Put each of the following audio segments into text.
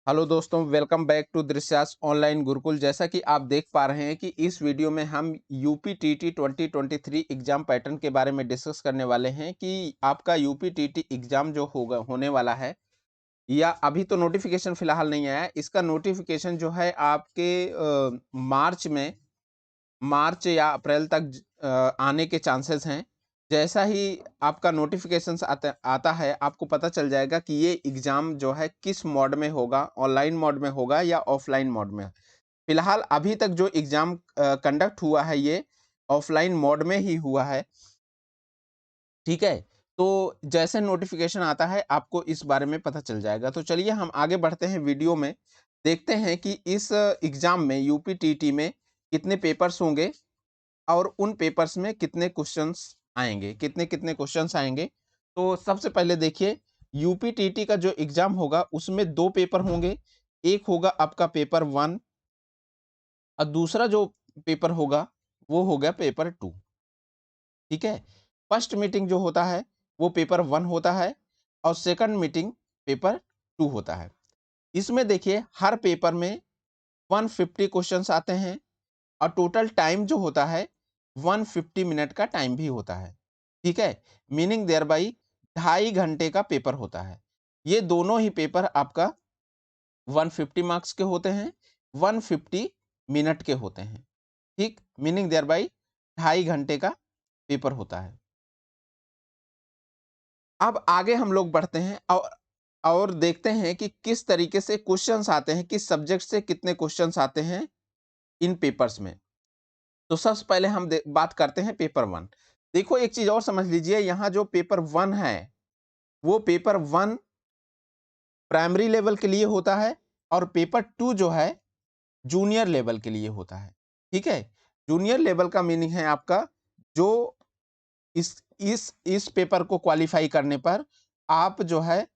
Hello दोस्तों, welcome back to Drishya's online Gurukul. जैसा कि आप देख पा रहे हैं कि इस वीडियो में हम यूपीटीटी 2023 एग्जाम पैटर्न के बारे में डिस्कस करने वाले हैं कि आपका यूपीटीटी एग्जाम जो होगा होने वाला है, या अभी तो नोटिफिकेशन फिलहाल नहीं आया है। इसका नोटिफिकेशन जो है आपके मार्च या अप्रैल तक आने के चांसेस हैं। जैसा ही आपका नोटिफिकेशंस आता है, आपको पता चल जाएगा कि ये एग्ज़ाम जो है किस मोड में होगा, ऑनलाइन मोड में होगा या ऑफलाइन मोड में। फिलहाल अभी तक जो एग्ज़ाम कंडक्ट हुआ है, ये ऑफलाइन मोड में ही हुआ है, ठीक है? तो जैसे नोटिफिकेशन आता है, आपको इस बारे में पता चल जाएगा। तो चलिए हम आगे बढ़ते हैं वीडियो में, देखते हैं कि इस एग्ज़ाम में यूपीटीटी में कितने पेपर्स होंगे और उन पेपर्स में कितने क्वेश्चंस आएँगे, कितने-कितने क्वेश्चंस आएँगे। तो सबसे पहले देखिए, यूपीटीटी का जो एग्ज़ाम होगा उसमें 2 पेपर होंगे। एक होगा आपका पेपर 1 और दूसरा जो पेपर होगा वो हो गया पेपर 2, ठीक है? फर्स्ट मीटिंग जो होता है वो पेपर 1 होता है और सेकंड मीटिंग पेपर 2 होता है। इसमें देखिए हर पेपर में 150 क्वेश्चंस आते हैं और टोटल टाइम जो होता है 150 मिनट का टाइम भी होता है, ठीक है? मीनिंग देयर बाई 2.5 घंटे का पेपर होता है। ये दोनों ही पेपर आपका 150 मार्क्स के होते हैं, 150 मिनट के होते हैं, ठीक? मीनिंग देयर बाई 2.5 घंटे का पेपर होता है। अब आगे हम लोग बढ़ते हैं और देखते हैं कि किस तरीके से क्वेश्चंस आते हैं, किस सब्जेक्ट से कितने क्वेश्चंस आते हैं इन पेपर्स में। तो सबसे पहले हम बात करते हैं पेपर 1। देखो एक चीज़ और समझ लीजिए, यहाँ जो पेपर 1 है, वो पेपर 1 प्राइमरी लेवल के लिए होता है और पेपर 2 जो है जूनियर लेवल के लिए होता है, ठीक है? जूनियर लेवल का मीनिंग है आपका जो इस पेपर को क्वालीफाई करने पर आप जो है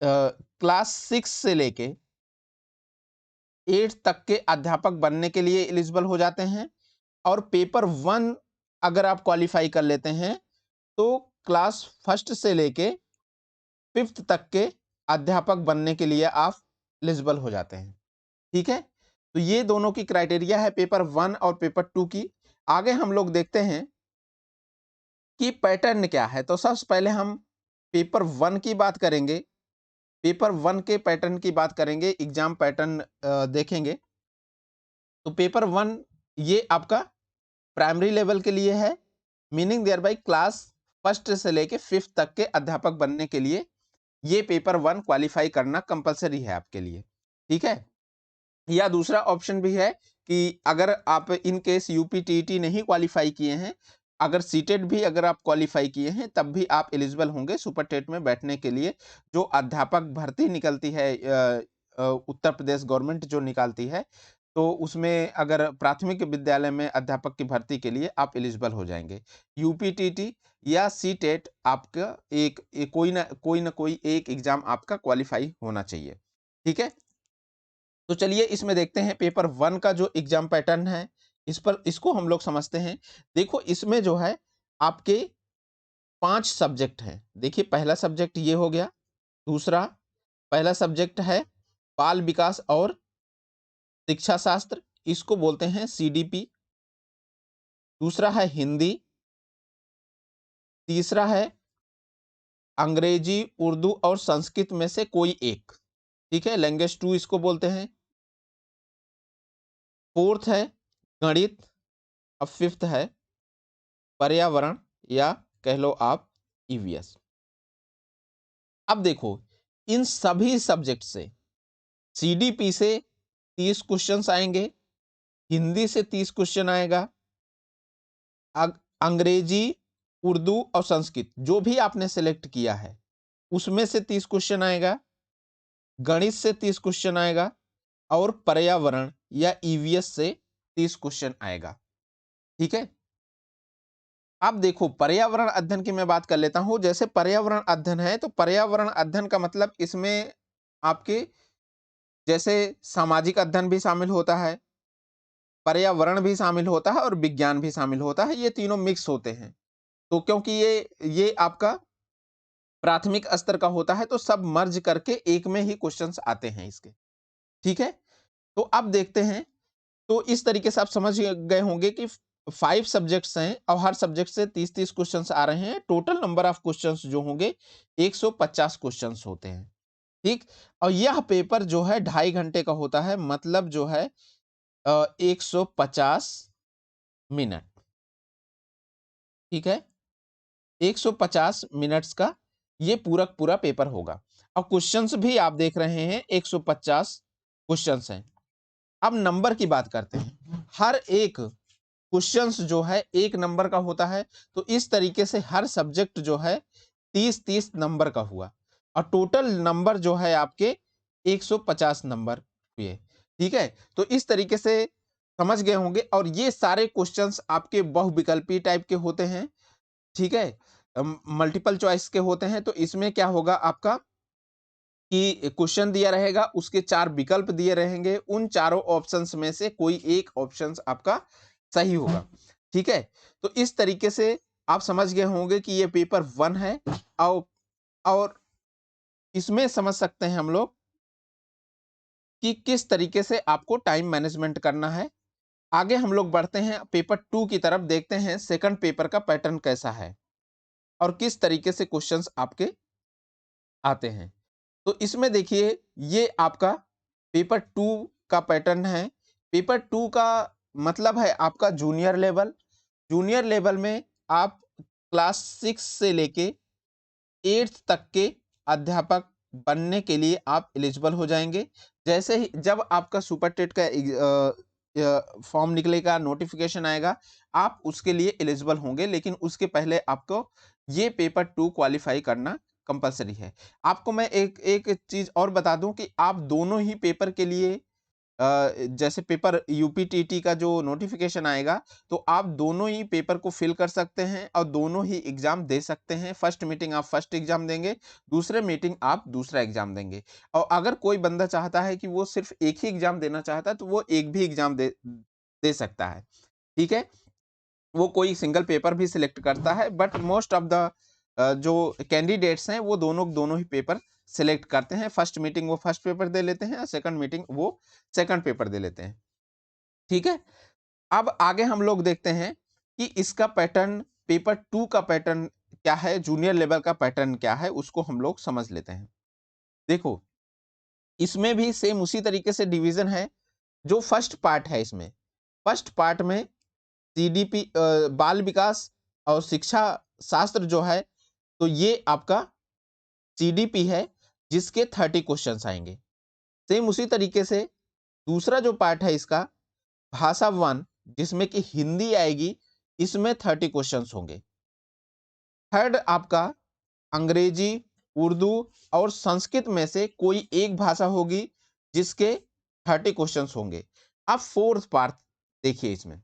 क्लास 6 से लेके 8 तक के अध्यापक बनने के लिए एलिजिबल हो जाते हैं। और पेपर 1 अगर आप क्वालीफाई कर लेते हैं, तो क्लास फर्स्ट से लेके 5th तक के अध्यापक बनने के लिए आप एलिजिबल हो जाते हैं, ठीक है? तो ये दोनों की क्राइटेरिया है पेपर 1 और पेपर 2 की। आगे हम लोग देखते हैं कि पैटर्न क्या है। तो सबसे पहले हम पेपर 1 की बात करेंगे। पेपर 1 के पैटर्न की बात करेंगे, एग्ज़ाम पैटर्न देखेंगे। तो पेपर 1 ये आपका प्राइमरी लेवल के लिए है, मीनिंग देयर बाय क्लास फर्स्ट से लेके 5th तक के अध्यापक बनने के लिए ये पेपर 1 क्वालीफाई करना कंपल्सरी है आपके लिए, ठीक है? या दूसरा ऑप्शन भी है कि अगर आप इन केस यूपीटीटी नहीं क्वालीफाई किए हैं, अगर सीटेट भी अगर आप क्वालीफाई किए हैं, तब भी आप एलिजिबल होंगे सुपर टेट में बैठने के लिए। जो अध्यापक भर्ती निकलती है, उत्तर प्रदेश गवर्नमेंट जो निकालती है, तो उसमें अगर प्राथमिक विद्यालय में अध्यापक की भर्ती के लिए आप एलिजिबल हो जाएँगे। यूपीटीटी या सीटेट आपका कोई ना कोई एक एग्ज़ाम आपका क्वालीफाई होना चाहिए, ठीक है? तो चलिए इसमें देखते हैं पेपर 1 का जो एग्जाम पैटर्न है, इसको हम लोग समझते हैं। देखो इसमें जो है आपके 5 सब्जेक्ट हैं। देखिए पहला सब्जेक्ट ये हो गया, दूसरा पहला सब्जेक्ट है बाल विकास और शिक्षा शास्त्र, इसको बोलते हैं सीडीपी। दूसरा है हिंदी, तीसरा है अंग्रेजी, उर्दू और संस्कृत में से कोई एक, ठीक है? लैंग्वेज 2 इसको बोलते हैं। फोर्थ है गणित और फिफ्थ है पर्यावरण या कह लो आप ईवीएस। अब देखो इन सभी सब्जेक्ट से सीडीपी से 30 क्वेश्चंस आएंगे, हिंदी से 30 क्वेश्चन आएगा, अंग्रेजी, उर्दू और संस्कृत जो भी आपने सेलेक्ट किया है उसमें से 30 क्वेश्चन आएगा, गणित से 30 क्वेश्चन आएगा और पर्यावरण या ईवीएस से 30 क्वेश्चन आएगा, ठीक है? अब देखो पर्यावरण अध्ययन की मैं बात कर लेता हूं। जैसे पर्यावरण अध्ययन है, तो पर्यावरण अध्ययन का मतलब इसमें आपके जैसे सामाजिक अध्ययन भी शामिल होता है, पर्यावरण भी शामिल होता है और विज्ञान भी शामिल होता है। ये तीनों मिक्स होते हैं। तो क्योंकि ये आपका प्राथमिक स्तर का होता है तो सब मर्ज करके एक में ही क्वेश्चंस आते हैं इसके। ठीक है, तो अब देखते हैं। तो इस तरीके से आप समझ गए होंगे कि 5 सब्जेक्ट्स हैं और हर सब्जेक्ट से 30-30 क्वेश्चंस आ रहे हैं। टोटल नंबर ऑफ क्वेश्चंस जो होंगे 150 क्वेश्चंस होते हैं। ठीक, और यह पेपर जो है 2.5 घंटे का होता है, मतलब जो है 150 मिनट। ठीक है, 150 मिनट्स का ये पूरा पेपर होगा। और क्वेश्चंस भी आप देख रहे हैं 150 क्वेश्चंस हैं। अब नंबर की बात करते हैं। हर एक क्वेश्चंस जो है 1 नंबर का होता है, तो इस तरीके से हर सब्जेक्ट जो है 30-30 नंबर का हुआ और टोटल नंबर जो है आपके 150 नंबर हुए। ठीक है, तो इस तरीके से समझ गए होंगे। और ये सारे क्वेश्चंस आपके बहुविकल्पी टाइप के होते हैं। ठीक है, मल्टीपल चॉइस के होते हैं। तो इसमें क्या होगा आपका कि क्वेश्चन दिया रहेगा, उसके 4 विकल्प दिए रहेंगे, उन चारों ऑप्शंस में से कोई एक ऑप्शंस आपका सही होगा। ठीक है, तो इस तरीके से आप समझ गए होंगे कि ये पेपर 1 है। और और इसमें समझ सकते हैं हम लोग कि किस तरीके से आपको टाइम मैनेजमेंट करना है। आगे हम लोग बढ़ते हैं पेपर 2 की तरफ, देखते हैं सेकंड पेपर का पैटर्न कैसा है और किस तरीके से क्वेश्चंस आपके आते हैं। तो इसमें देखिए, ये आपका पेपर 2 का पैटर्न है। पेपर 2 का मतलब है आपका जूनियर लेवल। जूनियर लेवल में आप क्लास 6 से लेके 8th तक के अध्यापक बनने के लिए आप एलिजिबल हो जाएंगे। जैसे ही जब आपका सुपर टेट का फॉर्म निकलेगा, नोटिफिकेशन आएगा, आप उसके लिए एलिजिबल होंगे। लेकिन उसके पहले आपको ये पेपर 2 क्वालिफाई करना कंपलसरी है। आपको मैं एक एक चीज और बता दूं कि आप दोनों ही पेपर के लिए जैसे पेपर यूपीटीटी का जो नोटिफिकेशन आएगा, तो आप दोनों ही पेपर को फिल कर सकते हैं और दोनों ही एग्जाम दे सकते हैं। फर्स्ट मीटिंग आप फर्स्ट एग्जाम देंगे, दूसरे मीटिंग आप दूसरा एग्जाम देंगे। और अगर कोई बंदा चाहता है कि वो सिर्फ एक ही एग्जाम देना चाहता है, तो वो एक भी एग्जाम दे दे सकता है। ठीक है, वो कोई सिंगल पेपर भी सिलेक्ट करता है, बट मोस्ट ऑफ द जो कैंडिडेट्स हैं वो दोनों दोनों ही पेपर सिलेक्ट करते हैं। फर्स्ट मीटिंग वो फर्स्ट पेपर दे लेते हैं और सेकंड मीटिंग वो सेकंड पेपर दे लेते हैं। ठीक है, अब आगे हम लोग देखते हैं कि इसका पैटर्न, पेपर 2 का पैटर्न क्या है, जूनियर लेवल का पैटर्न क्या है, उसको हम लोग समझ लेते हैं। देखो, इसमें भी सेम उसी तरीके से डिवीजन है जो फर्स्ट पार्ट है। इसमें फर्स्ट पार्ट में सीडीपी बाल विकास और शिक्षा शास्त्र जो है, तो ये आपका सीडीपी है, जिसके 30 क्वेश्चंस आएंगे। सेम उसी तरीके से दूसरा जो पार्ट है इसका भाषा 1, जिसमें कि हिंदी आएगी, इसमें 30 क्वेश्चंस होंगे। थर्ड आपका अंग्रेजी, उर्दू और संस्कृत में से कोई एक भाषा होगी, जिसके 30 क्वेश्चंस होंगे। अब फोर्थ पार्ट देखिए, इसमें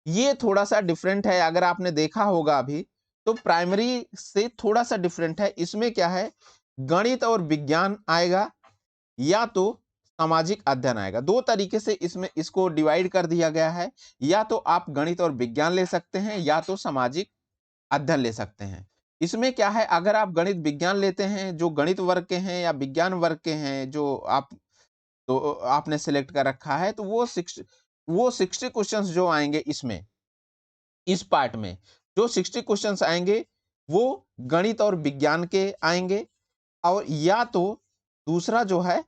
ये थोड़ा सा डिफरेंट है। अगर आपने देखा होगा अभी, तो प्राइमरी से थोड़ा सा डिफरेंट है। इसमें क्या है, गणित और विज्ञान आएगा या तो सामाजिक अध्ययन आएगा। दो तरीके से इसमें इसको डिवाइड कर दिया गया है। या तो आप गणित और विज्ञान ले सकते हैं या तो सामाजिक अध्ययन ले सकते हैं। इसमें क्या है, अगर आप गणित विज्ञान लेते हैं, जो गणित वर्ग के हैं या विज्ञान वर्ग के हैं, जो आप तो आपने सिलेक्ट कर रखा है, तो वो 60 क्वेश्चंस जो आएंगे इसमें, इस पार्ट में जो 60 क्वेश्चंस आएंगे, वो गणित और विज्ञान के आएंगे। और या तो दूसरा जो है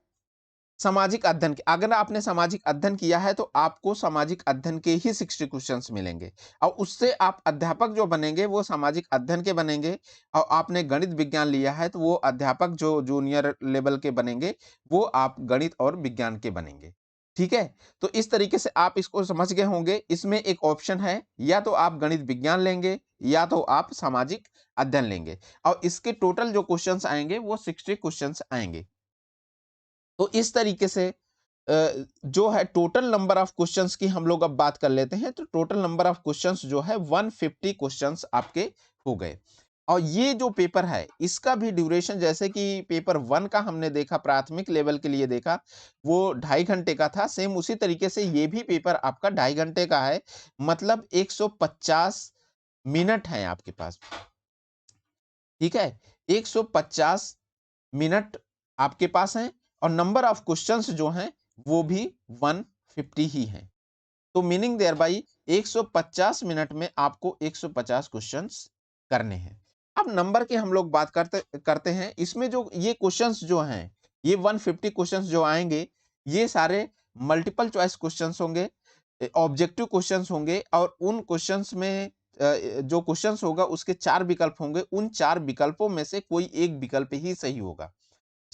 सामाजिक अध्ययन के, अगर आपने सामाजिक अध्ययन किया है, तो आपको सामाजिक अध्ययन के ही 60 क्वेश्चंस मिलेंगे और उससे आप अध्यापक जो बनेंगे वो सामाजिक अध्ययन के बनेंगे। और आपने गणित विज्ञान लिया है, तो वो अध्यापक जो जूनियर लेवल के बनेंगे, वो आप गणित और विज्ञान के बनेंगे। ठीक है, तो इस तरीके से आप इसको समझ गए होंगे। इसमें एक ऑप्शन है, या तो आप गणित विज्ञान लेंगे या तो आप सामाजिक अध्ययन लेंगे। और इसके टोटल जो क्वेश्चंस आएंगे वो 60 क्वेश्चंस आएंगे। तो इस तरीके से जो है टोटल नंबर ऑफ क्वेश्चंस की हम लोग अब बात कर लेते हैं। तो टोटल नंबर ऑफ क्वेश्चंस जो है 150 क्वेश्चंस आपके हो गए। और ये जो पेपर है, इसका भी ड्यूरेशन, जैसे कि पेपर 1 का हमने देखा, प्राथमिक लेवल के लिए देखा, वो 2.5 घंटे का था। सेम उसी तरीके से ये भी पेपर आपका 2.5 घंटे का है, मतलब 150 मिनट है आपके पास। ठीक है, 150 मिनट आपके पास हैं और नंबर ऑफ क्वेश्चंस जो हैं वो भी 150 ही हैं। तो मीनिंग देयर बाई 150 मिनट में आपको 150 क्वेश्चंस करने हैं। अब नंबर की हम लोग बात करते करते हैं। इसमें जो ये क्वेश्चंस जो हैं, ये 150 क्वेश्चंस जो आएंगे, ये सारे मल्टीपल चॉइस क्वेश्चंस होंगे, ऑब्जेक्टिव क्वेश्चंस होंगे और उन क्वेश्चंस में जो क्वेश्चंस होगा उसके 4 विकल्प होंगे। उन 4 विकल्पों में से कोई एक विकल्प ही सही होगा।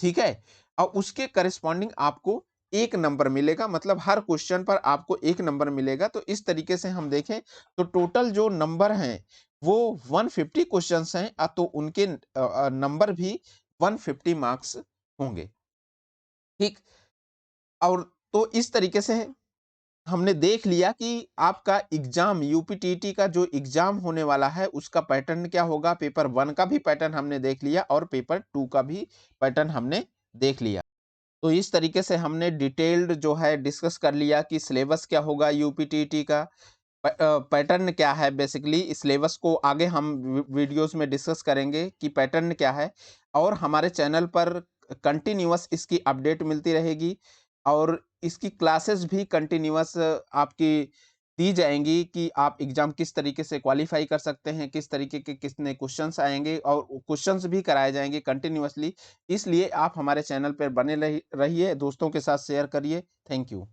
ठीक है? और उसके कॉरेस्पॉन्डिंग आपको 1 नंबर मिलेगा, मतलब हर क्वेश्चन पर आपको 1 नंबर मिलेगा। तो इस तरीके से हम देखें तो टोटल जो नंबर हैं वो 150 क्वेश्चंस हैं, तो उनके नंबर भी 150 मार्क्स होंगे। ठीक? और तो इस तरीके से हमने देख लिया कि आपका एग्जाम यूपीटीटी का जो एग्जाम होने वाला है उसका पैटर्न क्या होगा। पेपर 1 का भी पैटर्न हमने देख लिया और पेपर 2 का भी पैटर्न हमने देख लिया। तो इस तरीके से हमने डिटेल्ड जो है डिस्कस कर लिया कि सिलेबस क्या होगा यूपीटीटी का, पैटर्न क्या है। बेसिकली सिलेबस को आगे हम वीडियोस में डिस्कस करेंगे कि पैटर्न क्या है, और हमारे चैनल पर कंटिन्यूअस इसकी अपडेट मिलती रहेगी और इसकी क्लासेस भी कंटिन्यूअस आपकी दी जाएंगी कि आप एग्जाम किस तरीके से क्वालिफाई कर सकते हैं, किस तरीके के कितने क्वेश्चंस आएंगे और क्वेश्चंस भी कराए जाएंगे कंटिन्यूअसली। इसलिए आप हमारे चैनल पर बने रहिए, दोस्तों के साथ शेयर करिए। Thank you.